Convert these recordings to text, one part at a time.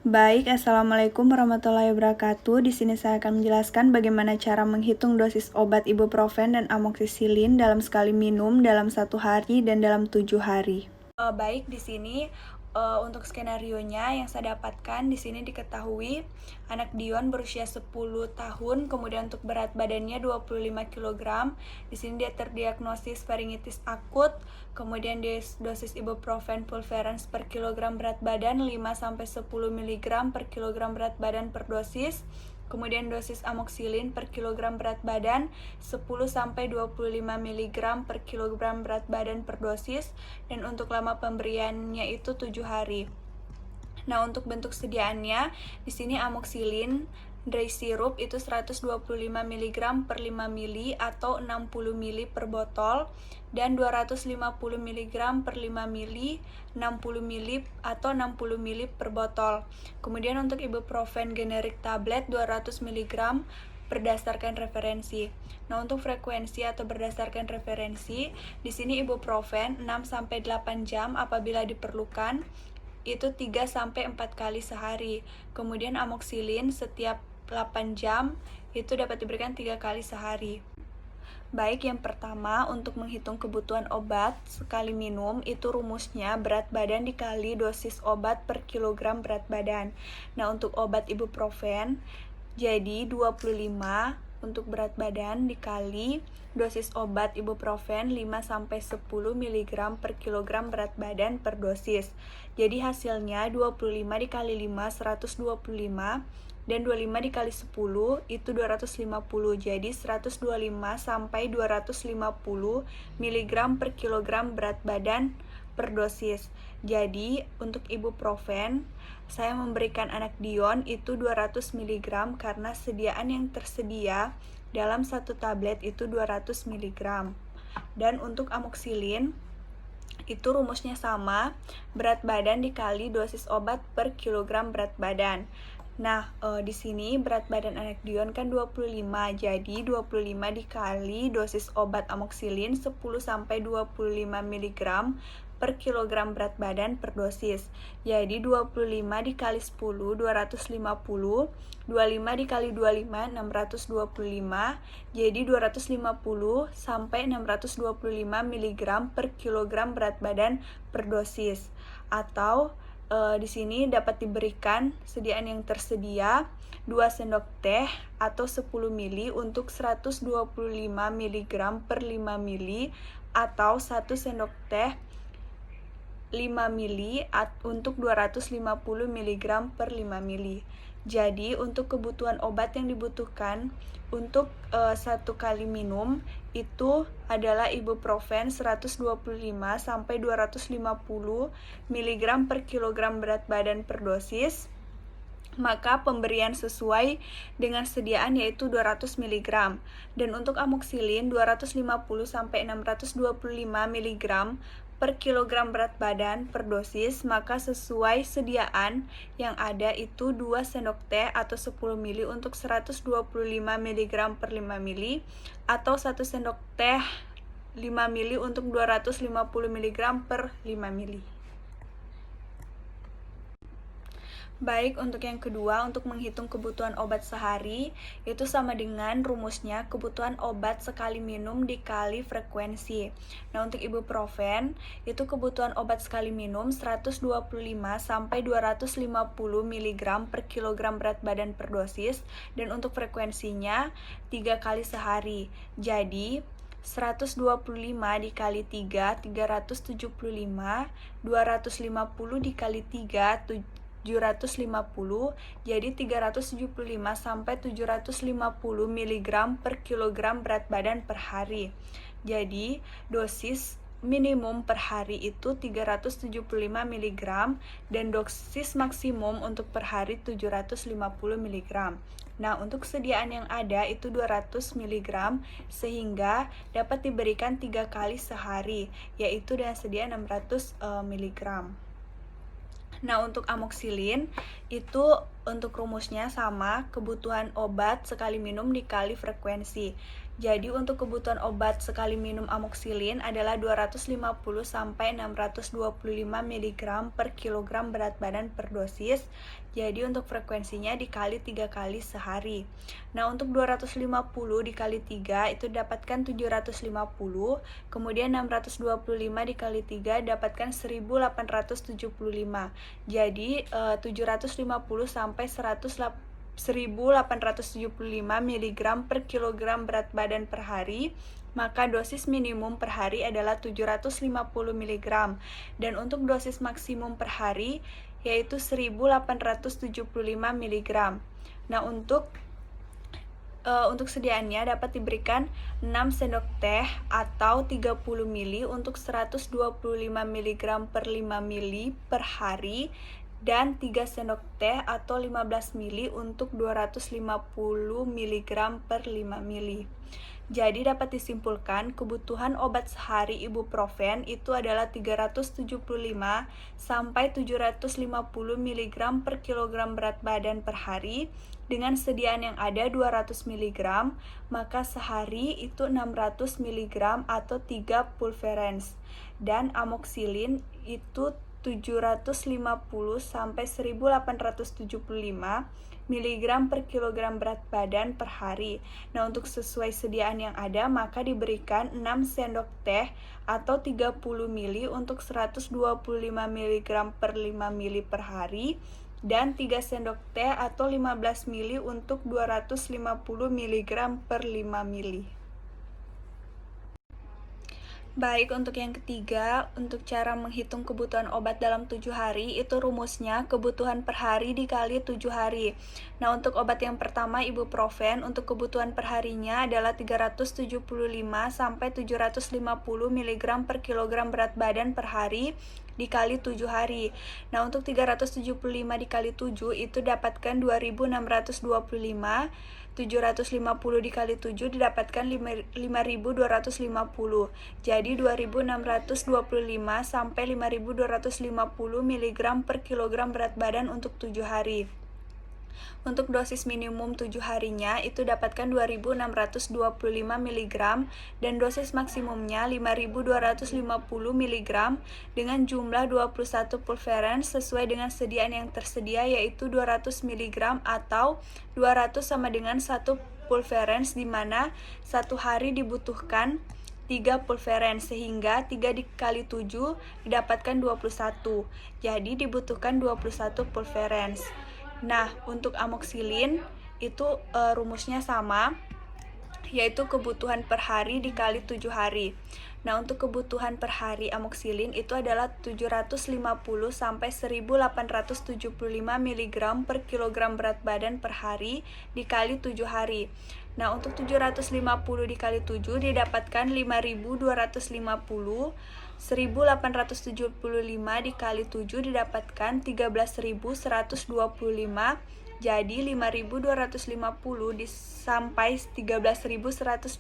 Baik, Assalamualaikum warahmatullahi wabarakatuh. Di sini saya akan menjelaskan bagaimana cara menghitung dosis obat ibuprofen dan amoxicillin dalam sekali minum dalam 1 hari dan dalam 7 hari. Baik, di sini untuk skenarionya yang saya dapatkan di sini diketahui anak Dion berusia 10 tahun, kemudian untuk berat badannya 25 kg. Di sini dia terdiagnosis faringitis akut, kemudian dosis ibuprofen pulverans per kilogram berat badan 5-10 mg per kilogram berat badan per dosis. Kemudian dosis amoxicillin per kilogram berat badan 10-25 mg per kilogram berat badan per dosis, dan untuk lama pemberiannya itu 7 hari. Nah, untuk bentuk sediaannya di sini amoxicillin dry syrup itu 125 mg per 5 ml atau 60 ml per botol, dan 250 mg per 5 ml 60 ml atau 60 ml per botol. Kemudian untuk ibuprofen generik tablet 200 mg berdasarkan referensi. Nah, untuk frekuensi atau berdasarkan referensi, di sini ibuprofen 6-8 jam apabila diperlukan, itu 3-4 kali sehari. Kemudian amoxicillin setiap 8 jam itu dapat diberikan 3 kali sehari. Baik, yang pertama untuk menghitung kebutuhan obat sekali minum itu rumusnya berat badan dikali dosis obat per kilogram berat badan. Nah, untuk obat ibuprofen jadi 25 untuk berat badan dikali dosis obat ibuprofen 5-10 mg per kilogram berat badan per dosis. Jadi hasilnya 25 dikali 5 125, dan 25 dikali 10 itu 250. Jadi 125 sampai 250 mg per kilogram berat badan per dosis. Jadi untuk ibuprofen saya memberikan anak Dion itu 200 mg karena sediaan yang tersedia dalam satu tablet itu 200 mg. Dan untuk amoxicillin itu rumusnya sama, berat badan dikali dosis obat per kilogram berat badan. Nah, di sini berat badan anak Dion kan 25, jadi 25 dikali dosis obat amoxicillin 10-25 mg per kilogram berat badan per dosis. Jadi 25 dikali 10, 250, 25 dikali 25, 625, jadi 250 sampai 625 mg per kilogram berat badan per dosis. Atau di sini dapat diberikan sediaan yang tersedia 2 sendok teh atau 10 ml untuk 125 mg per 5 ml atau 1 sendok teh 5 ml untuk 250 mg per 5 ml. Jadi untuk kebutuhan obat yang dibutuhkan untuk 1 kali minum itu adalah ibuprofen 125 sampai 250 mg per kilogram berat badan per dosis. Maka pemberian sesuai dengan sediaan yaitu 200 mg. Dan untuk amoxicillin 250 sampai 625 mg per kilogram berat badan per dosis, maka sesuai sediaan yang ada itu 2 sendok teh atau 10 ml untuk 125 mg per 5 ml atau 1 sendok teh 5 ml untuk 250 mg per 5 ml. Baik, untuk yang kedua, untuk menghitung kebutuhan obat sehari, itu sama dengan rumusnya kebutuhan obat sekali minum dikali frekuensi. Nah, untuk ibuprofen, itu kebutuhan obat sekali minum 125 sampai 250 mg per kilogram berat badan per dosis, dan untuk frekuensinya 3 kali sehari. Jadi 125 dikali 3, 375, 250 dikali 3, 750, jadi 375 sampai 750 mg per kilogram berat badan per hari. Jadi dosis minimum per hari itu 375 mg dan dosis maksimum untuk per hari 750 mg. Nah, untuk sediaan yang ada itu 200 mg sehingga dapat diberikan 3 kali sehari, yaitu dengan sediaan 600 mg. Nah, untuk amoxicillin itu untuk rumusnya sama, kebutuhan obat sekali minum dikali frekuensi. Jadi untuk kebutuhan obat sekali minum amoxicillin adalah 250 sampai 625 mg per kilogram berat badan per dosis. Jadi untuk frekuensinya dikali 3 kali sehari. Nah, untuk 250 dikali 3 itu dapatkan 750, kemudian 625 dikali 3 dapatkan 1875. Jadi 750 sampai 1875 mg per kilogram berat badan per hari, maka dosis minimum per hari adalah 750 mg dan untuk dosis maksimum per hari yaitu 1875 mg. Nah, untuk sediaannya dapat diberikan 6 sendok teh atau 30 ml untuk 125 mg per 5 ml per hari dan 3 sendok teh atau 15 ml untuk 250 mg per 5 ml. Jadi dapat disimpulkan kebutuhan obat sehari ibuprofen itu adalah 375 sampai 750 mg per kilogram berat badan per hari. Dengan sediaan yang ada 200 mg, maka sehari itu 600 mg atau 3 pulverens. Dan amoxicillin itu 750 sampai 1875 mg per kilogram berat badan per hari. Nah, untuk sesuai sediaan yang ada, maka diberikan 6 sendok teh atau 30 ml untuk 125 mg per 5 ml per hari dan 3 sendok teh atau 15 ml untuk 250 mg per 5 ml. Baik, untuk yang ketiga, untuk cara menghitung kebutuhan obat dalam 7 hari, itu rumusnya kebutuhan per hari dikali 7 hari. Nah, untuk obat yang pertama, ibuprofen, untuk kebutuhan per harinya adalah 375 sampai 750 mg per kilogram berat badan per hari dikali 7 hari. Nah, untuk 375 dikali 7 itu dapatkan 2625. 750 dikali 7 didapatkan 5250. Jadi 2625 sampai 5250 mg per kilogram berat badan untuk 7 hari. Untuk dosis minimum 7 harinya itu dapatkan 2625 mg dan dosis maksimumnya 5250 mg dengan jumlah 21 pulverens sesuai dengan sediaan yang tersedia yaitu 200 mg atau 200 sama dengan 1 pulverens di mana 1 hari dibutuhkan 3 pulverens sehingga 3 dikali 7 didapatkan 21. Jadi dibutuhkan 21 pulverens. Nah, untuk amoxicillin itu rumusnya sama, yaitu kebutuhan per hari dikali 7 hari. Nah, untuk kebutuhan per hari amoxicillin itu adalah 750 sampai 1875 mg per kilogram berat badan per hari dikali 7 hari. Nah, untuk 750 dikali 7 didapatkan 5250. 1875 dikali 7 didapatkan 13.125. Jadi 5.250 sampai 13.125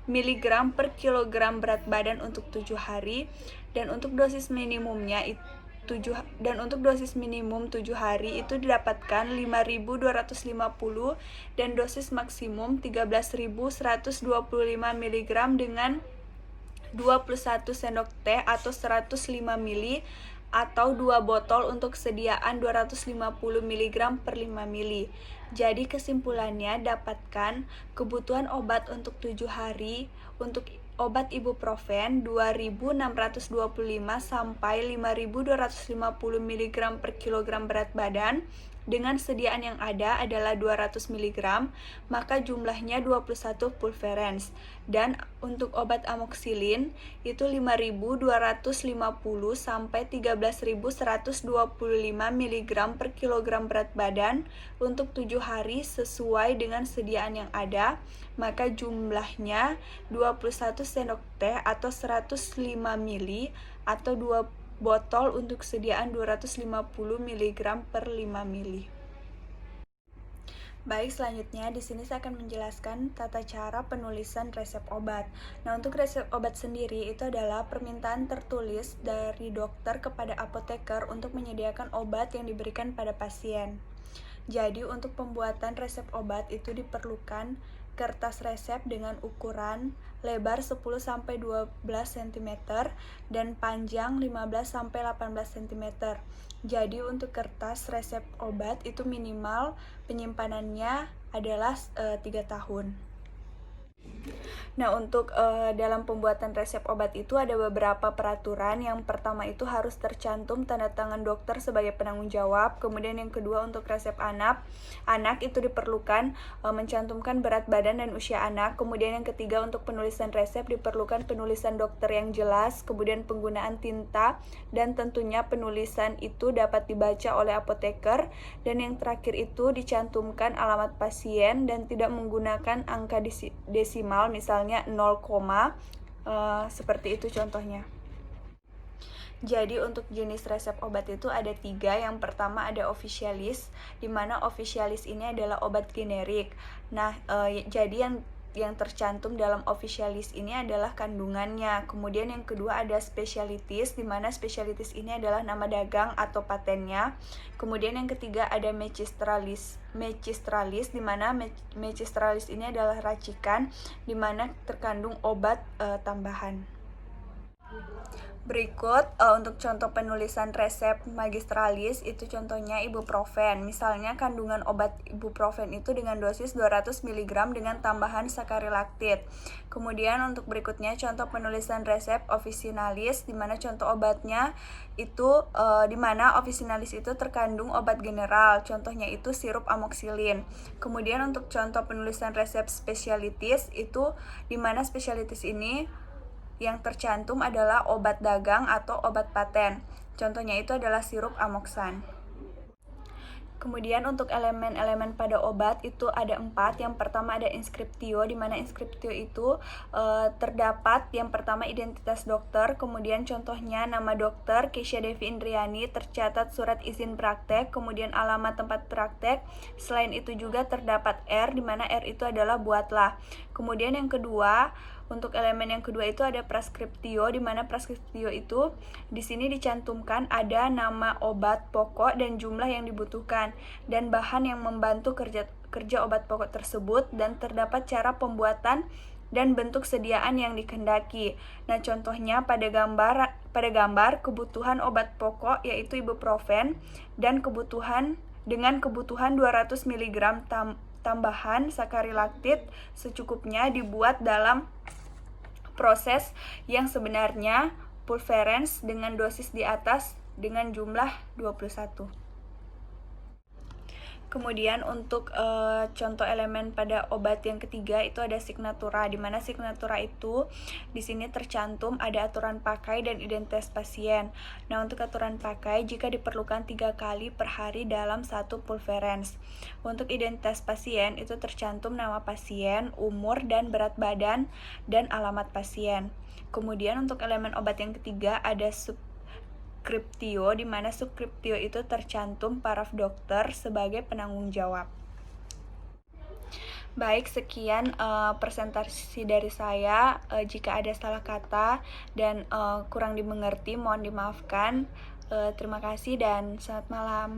mg per kilogram berat badan untuk 7 hari dan untuk dosis minimumnya untuk dosis minimum 7 hari itu didapatkan 5.250 dan dosis maksimum 13.125 mg dengan 21 sendok teh atau 105 ml atau 2 botol untuk sediaan 250 mg per 5 ml. Jadi kesimpulannya dapatkan kebutuhan obat untuk 7 hari untuk obat ibuprofen 2625 sampai 5250 mg per kilogram berat badan dengan sediaan yang ada adalah 200 mg, maka jumlahnya 21 pulverens. Dan untuk obat amoxicillin itu 5.250 sampai 13.125 mg per kilogram berat badan untuk 7 hari sesuai dengan sediaan yang ada, maka jumlahnya 21 sendok teh atau 105 ml atau 2 botol untuk sediaan 250 mg per 5 ml. Baik, selanjutnya di sini saya akan menjelaskan tata cara penulisan resep obat. Nah, untuk resep obat sendiri itu adalah permintaan tertulis dari dokter kepada apoteker untuk menyediakan obat yang diberikan pada pasien. Jadi, untuk pembuatan resep obat itu diperlukan kertas resep dengan ukuran lebar 10-12 cm dan panjang 15-18 cm. Jadi untuk kertas resep obat itu minimal penyimpanannya adalah 3 tahun. Nah, untuk dalam pembuatan resep obat itu ada beberapa peraturan. Yang pertama itu harus tercantum tanda tangan dokter sebagai penanggung jawab. Kemudian yang kedua, untuk resep anak itu diperlukan mencantumkan berat badan dan usia anak. Kemudian yang ketiga, untuk penulisan resep diperlukan penulisan dokter yang jelas, kemudian penggunaan tinta, dan tentunya penulisan itu dapat dibaca oleh apoteker. Dan yang terakhir itu dicantumkan alamat pasien dan tidak menggunakan angka desimal, misalnya 0, seperti itu contohnya. Jadi untuk jenis resep obat itu ada 3. Yang pertama ada officialis, di mana officialis ini adalah obat generik. Nah, jadi yang tercantum dalam officialis ini adalah kandungannya. Kemudian yang kedua ada specialitis, di mana specialitis ini adalah nama dagang atau patennya. Kemudian yang ketiga ada magistralis, di mana magistralis ini adalah racikan, di mana terkandung obat tambahan. Berikut untuk contoh penulisan resep magistralis itu contohnya ibuprofen. Misalnya kandungan obat ibuprofen itu dengan dosis 200 mg dengan tambahan sakarilaktit. Kemudian untuk berikutnya contoh penulisan resep officinalis, di mana contoh obatnya itu di mana officinalis itu terkandung obat general. Contohnya itu sirup amoxilin. Kemudian untuk contoh penulisan resep spesialitis itu di mana spesialitis ini yang tercantum adalah obat dagang atau obat paten. Contohnya itu adalah sirup amoxan. Kemudian untuk elemen-elemen pada obat itu ada 4. Yang pertama ada inskriptio, di mana inskriptio itu terdapat yang pertama identitas dokter, kemudian contohnya nama dokter Keisha Devi Indriani, tercatat surat izin praktek, kemudian alamat tempat praktek. Selain itu juga terdapat R, di mana R itu adalah buatlah. Kemudian yang kedua, untuk elemen yang kedua itu ada preskriptio, di mana preskriptio itu di sini dicantumkan ada nama obat pokok dan jumlah yang dibutuhkan dan bahan yang membantu kerja obat pokok tersebut, dan terdapat cara pembuatan dan bentuk sediaan yang dikehendaki. Nah, contohnya pada gambar kebutuhan obat pokok yaitu ibuprofen dan kebutuhan 200 mg tambahan sakarilaktit secukupnya dibuat dalam proses yang sebenarnya pulverens dengan dosis di atas dengan jumlah 21. Kemudian untuk contoh elemen pada obat yang ketiga itu ada signatura, di mana signatura itu di sini tercantum ada aturan pakai dan identitas pasien. Nah, untuk aturan pakai jika diperlukan 3 kali per hari dalam satu pulverens. Untuk identitas pasien itu tercantum nama pasien, umur dan berat badan, dan alamat pasien. Kemudian untuk elemen obat yang ketiga ada subskriptio, di mana subskriptio itu tercantum paraf dokter sebagai penanggung jawab. Baik, sekian presentasi dari saya. Jika ada salah kata dan kurang dimengerti, mohon dimaafkan. Terima kasih dan selamat malam.